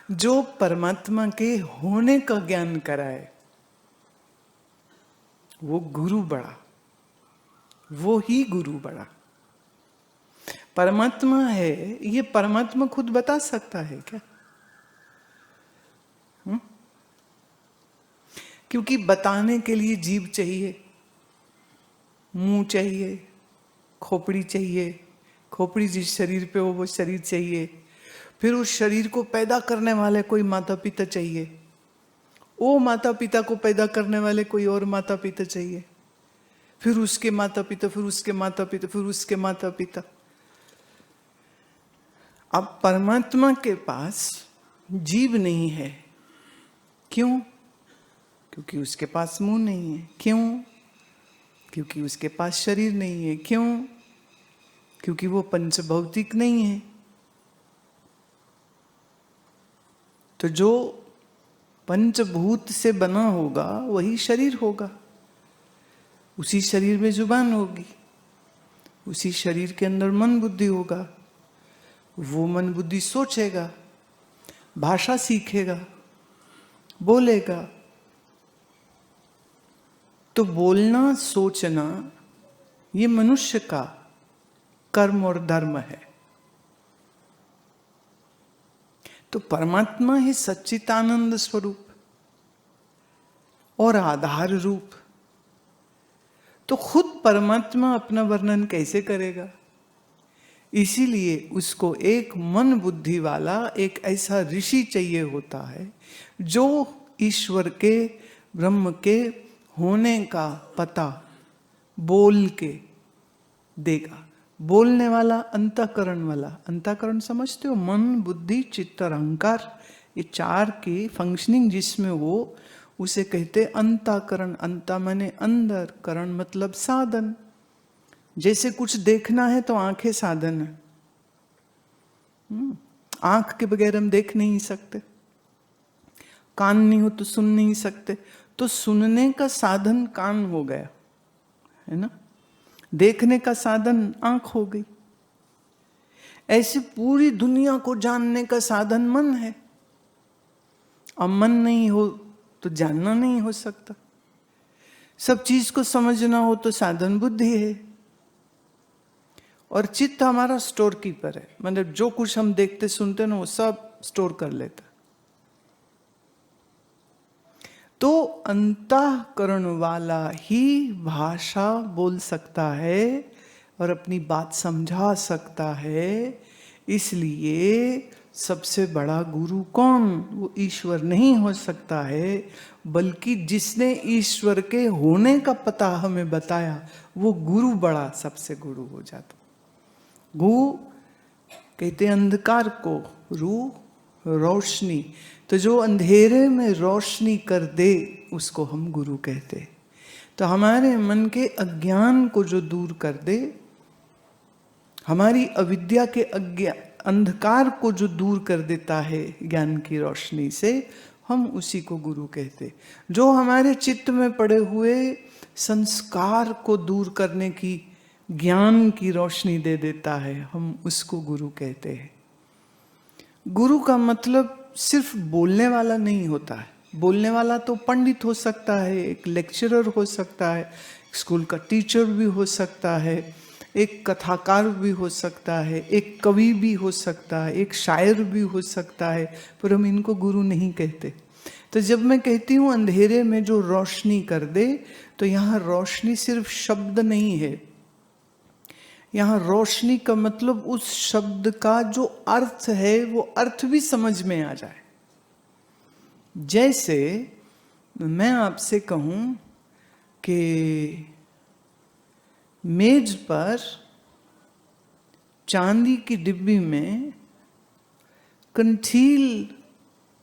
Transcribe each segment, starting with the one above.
जो परमात्मा के होने का ज्ञान कराए वो गुरु बड़ा, वो ही गुरु बड़ा। परमात्मा है, ये परमात्मा खुद बता सकता है क्या? क्योंकि बताने के लिए जीभ चाहिए, मुंह चाहिए, खोपड़ी चाहिए, खोपड़ी जिस शरीर पे हो वो शरीर चाहिए, फिर उस शरीर को पैदा करने वाले कोई माता पिता चाहिए, वो माता पिता को पैदा करने वाले कोई और माता पिता चाहिए, फिर उसके माता पिता, फिर उसके माता पिता, फिर उसके माता पिता। अब परमात्मा के पास जीभ नहीं है, क्यों? क्योंकि उसके पास मुंह नहीं है। क्यों? क्योंकि उसके पास शरीर नहीं है। क्यों? क्योंकि वो पंचभौतिक नहीं है। तो जो पंचभूत से बना होगा वही शरीर होगा, उसी शरीर में जुबान होगी, उसी शरीर के अंदर मन बुद्धि होगा, वो मन बुद्धि सोचेगा, भाषा सीखेगा, बोलेगा। तो बोलना सोचना ये मनुष्य का कर्म और धर्म है। तो परमात्मा है सच्चिदानंद स्वरूप और आधार रूप। तो खुद परमात्मा अपना वर्णन कैसे करेगा? इसीलिए उसको एक मन बुद्धि वाला एक ऐसा ऋषि चाहिए होता है जो ईश्वर के, ब्रह्म के होने का पता बोल के देगा। बोलने वाला, अंतःकरण वाला। अंतःकरण समझते हो? मन, बुद्धि, चित्त और अहंकार, ये चार की फंक्शनिंग जिसमें हो उसे कहते अंतःकरण। अंता माने अंदर, करण मतलब साधन। जैसे कुछ देखना है तो आंखें साधन है। आंख के बगैर हम देख नहीं सकते, कान नहीं हो तो सुन नहीं सकते, तो सुनने का साधन कान हो गया, है ना? देखने का साधन आंख हो गई। ऐसे पूरी दुनिया को जानने का साधन मन है। अब मन नहीं हो तो जानना नहीं हो सकता। सब चीज को समझना हो तो साधन बुद्धि है। और चित्त हमारा स्टोर कीपर है, मतलब जो कुछ हम देखते सुनते ना वो सब स्टोर कर लेता। तो अंतःकरण वाला ही भाषा बोल सकता है और अपनी बात समझा सकता है। इसलिए सबसे बड़ा गुरु कौन? वो ईश्वर नहीं हो सकता है, बल्कि जिसने ईश्वर के होने का पता हमें बताया वो गुरु बड़ा सबसे गुरु हो जाता। गु कहते अंधकार को, रू रोशनी। तो जो अंधेरे में रोशनी कर दे उसको हम गुरु कहते। तो हमारे मन के अज्ञान को जो दूर कर दे, हमारी अविद्या के अंधकार को जो दूर कर देता है ज्ञान की रोशनी से, हम उसी को गुरु कहते। जो हमारे चित्त में पड़े हुए संस्कार को दूर करने की ज्ञान की रोशनी दे देता है, हम उसको गुरु कहते हैं। गुरु का मतलब सिर्फ बोलने वाला नहीं होता है। बोलने वाला तो पंडित हो सकता है, एक लेक्चरर हो सकता है, स्कूल का टीचर भी हो सकता है, एक कथाकार भी हो सकता है, एक कवि भी हो सकता है, एक शायर भी हो सकता है, पर हम इनको गुरु नहीं कहते। तो जब मैं कहती हूँ अंधेरे में जो रोशनी कर दे, तो यहाँ रोशनी सिर्फ शब्द नहीं है। यहाँ रोशनी का मतलब उस शब्द का जो अर्थ है वो अर्थ भी समझ में आ जाए। जैसे मैं आपसे कहूं कि मेज पर चांदी की डिब्बी में कंठील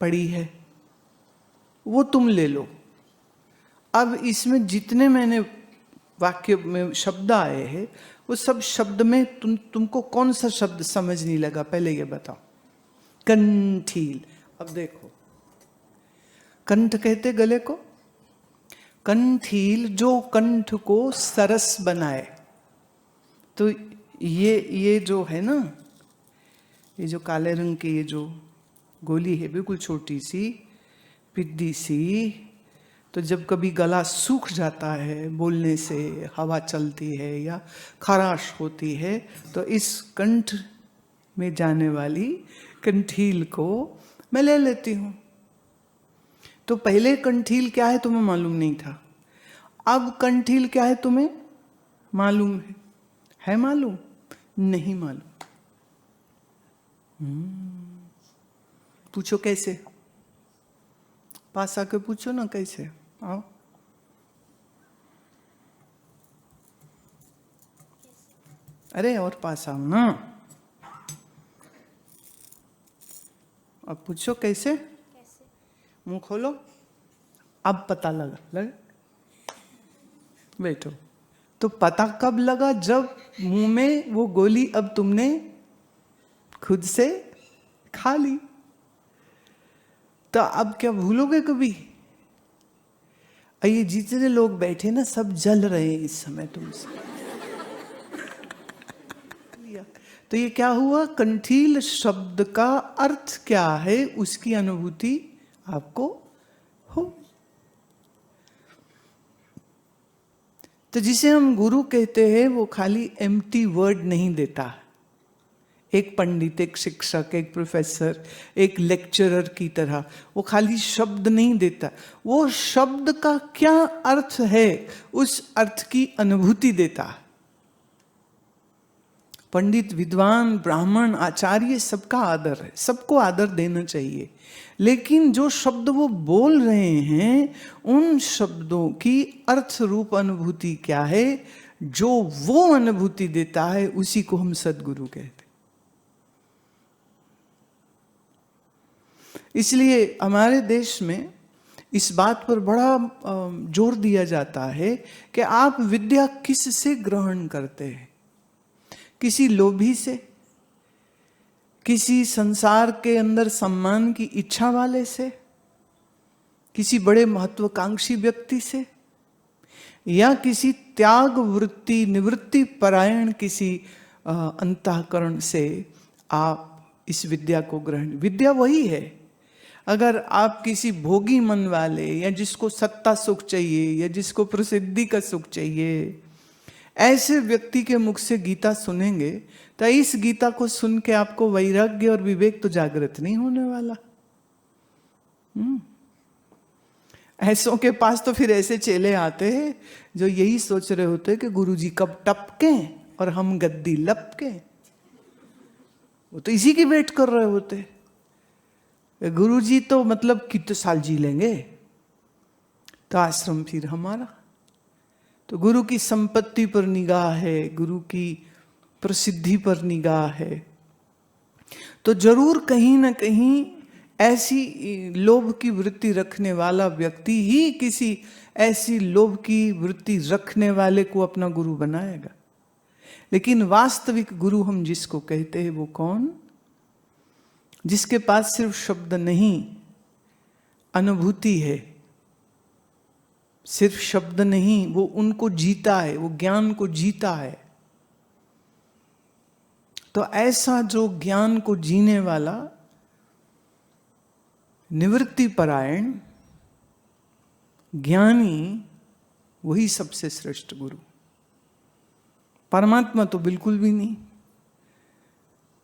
पड़ी है, वो तुम ले लो। अब इसमें जितने मैंने वाक्य में शब्द आए हैं वो सब शब्द में तुमको कौन सा शब्द समझ नहीं लगा? पहले ये बताओ। कंठील। अब देखो, कंठ कहते गले को, कंठील जो कंठ को सरस बनाए। तो ये जो है ना, ये जो काले रंग के ये जो गोली है बिल्कुल छोटी सी, पिद्दी सी। तो जब कभी गला सूख जाता है बोलने से, हवा चलती है या खराश होती है, तो इस कंठ में जाने वाली कंठील को मैं ले लेती हूँ। तो पहले कंठील क्या है तुम्हें मालूम नहीं था, अब कंठील क्या है तुम्हें मालूम है मालूम? नहीं मालूम। पूछो कैसे, पास आके पूछो ना कैसे। आओ, अरे और पास आओ ना, अब पूछो कैसे। मुंह खोलो, अब पता लगा बैठो। तो पता कब लगा? जब मुंह में वो गोली अब तुमने खुद से खा ली। तो अब क्या भूलोगे कभी? ये जितने लोग बैठे ना सब जल रहे हैं इस समय तुमसे। तो ये क्या हुआ? कंठील शब्द का अर्थ क्या है उसकी अनुभूति आपको हो। तो जिसे हम गुरु कहते हैं वो खाली एम्प्टी वर्ड नहीं देता। एक पंडित, एक शिक्षक, एक प्रोफेसर, एक लेक्चरर की तरह वो खाली शब्द नहीं देता, वो शब्द का क्या अर्थ है उस अर्थ की अनुभूति देता है। पंडित, विद्वान, ब्राह्मण, आचार्य सबका आदर है, सबको आदर देना चाहिए। लेकिन जो शब्द वो बोल रहे हैं उन शब्दों की अर्थ रूप अनुभूति क्या है, जो वो अनुभूति देता है उसी को हम सद्गुरु कहते। इसलिए हमारे देश में इस बात पर बड़ा जोर दिया जाता है कि आप विद्या किससे ग्रहण करते हैं? किसी लोभी से, किसी संसार के अंदर सम्मान की इच्छा वाले से, किसी बड़े महत्वाकांक्षी व्यक्ति से, या किसी त्याग वृत्ति निवृत्ति परायण किसी अंतःकरण से आप इस विद्या को ग्रहण। विद्या वही है। अगर आप किसी भोगी मन वाले या जिसको सत्ता सुख चाहिए या जिसको प्रसिद्धि का सुख चाहिए ऐसे व्यक्ति के मुख से गीता सुनेंगे तो इस गीता को सुन के आपको वैराग्य और विवेक तो जागृत नहीं होने वाला। ऐसों के पास तो फिर ऐसे चेले आते हैं जो यही सोच रहे होते हैं कि गुरुजी कब टपके और हम गद्दी लपके। वो तो इसी की वेट कर रहे होते। गुरुजी तो मतलब कितने साल जी लेंगे तो आश्रम फिर हमारा। तो गुरु की संपत्ति पर निगाह है, गुरु की प्रसिद्धि पर निगाह है। तो जरूर कहीं ना कहीं ऐसी लोभ की वृत्ति रखने वाला व्यक्ति ही किसी ऐसी लोभ की वृत्ति रखने वाले को अपना गुरु बनाएगा। लेकिन वास्तविक गुरु हम जिसको कहते हैं वो कौन? जिसके पास सिर्फ शब्द नहीं अनुभूति है, सिर्फ शब्द नहीं, वो उनको जीता है, वो ज्ञान को जीता है। तो ऐसा जो ज्ञान को जीने वाला निवृत्ति परायण ज्ञानी, वही सबसे श्रेष्ठ गुरु। परमात्मा तो बिल्कुल भी नहीं।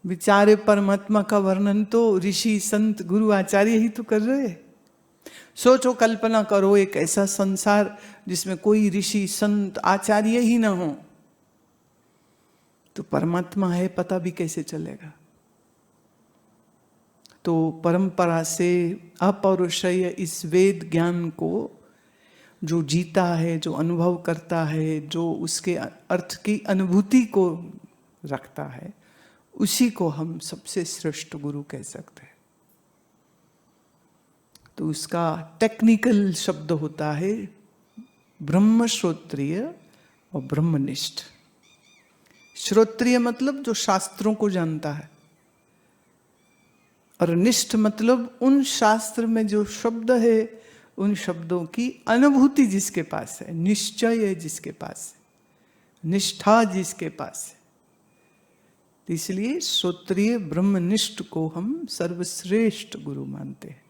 विचारे परमात्मा का वर्णन तो ऋषि संत गुरु आचार्य ही तो कर रहे। सोचो, कल्पना करो एक ऐसा संसार जिसमें कोई ऋषि संत आचार्य ही ना हो, तो परमात्मा है पता भी कैसे चलेगा? तो परंपरा से अपौरुषेय इस वेद ज्ञान को जो जीता है, जो अनुभव करता है, जो उसके अर्थ की अनुभूति को रखता है, उसी को हम सबसे श्रेष्ठ गुरु कह सकते हैं। तो उसका टेक्निकल शब्द होता है ब्रह्मश्रोत्रिय और ब्रह्मनिष्ठ। श्रोत्रिय मतलब जो शास्त्रों को जानता है, और निष्ठ मतलब उन शास्त्र में जो शब्द है उन शब्दों की अनुभूति जिसके पास है, निश्चय जिसके पास है, निष्ठा जिसके पास है, इसलिए श्रोत्रिय ब्रह्मनिष्ठ को हम सर्वश्रेष्ठ गुरु मानते हैं।